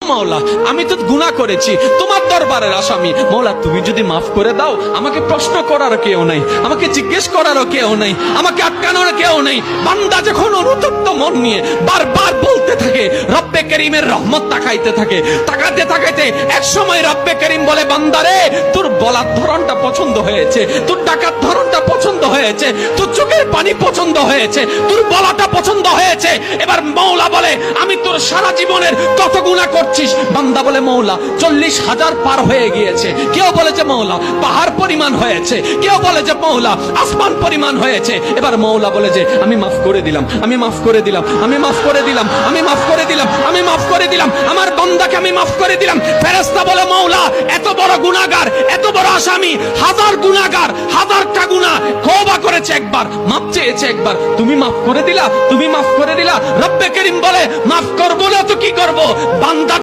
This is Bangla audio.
মওলা আমি তো গুনাহ করেছি, তোমার দরবারের আসামি। মওলা তুমি যদি মাফ করে দাও, আমাকে প্রশ্ন করার কেউ নাই, আমাকে জিজ্ঞেস করারও কেউ নাই, আমাকে আটকানোর কেউ নেই। বান্দা যখন অনুতপ্ত মন নিয়ে বারবার বলতে থাকে, রব্বে করিমের রহমত তাকাইতে থাকে, তাকাতে তাকাইতে এক সময় রব্বে করিম বলে, বান্দারে তোর বলার ধরনটা পছন্দ হয়েছে, তোর ডাকার ধরনটা পছন্দ হয়েছে, তোর চোখের পানি পছন্দ হয়েছে, তোর বলাটা পছন্দ হয়েছে। এবার মওলা বলে, আমি তোর সারা জীবনের কত গুনাহ করছিস? বান্দা বলে, মওলা 40,000 পার হয়ে গিয়েছে। কেউ বলে যে মওলা পাহাড় পরিমাণ হয়েছে, কেউ বলে যে মওলা আসমান পরিমাণ হয়েছে। এবার মওলা বলে যে আমি মাফ করে দিলাম, আমি মাফ করে দিলাম, আমি মাফ করে দিলাম, আমি মাফ করে দিলাম, আমি মাফ করে দিলাম, আমার বান্দাকে আমি মাফ করে দিলাম। ফেরেশতা বলে, মওলা এত বড় গুনাহগার, এত বড় আসামি, হাজার গুনাহগার, হাজারটা গুনাহ তওবা করেছে একবার, মাফ চেয়েছে একবার, তুমি মাফ করে দিলা, তুমি মাফ করে দিলা। রব্বে করিম বলে, মাফ করবো না তো কি করব? বান্দা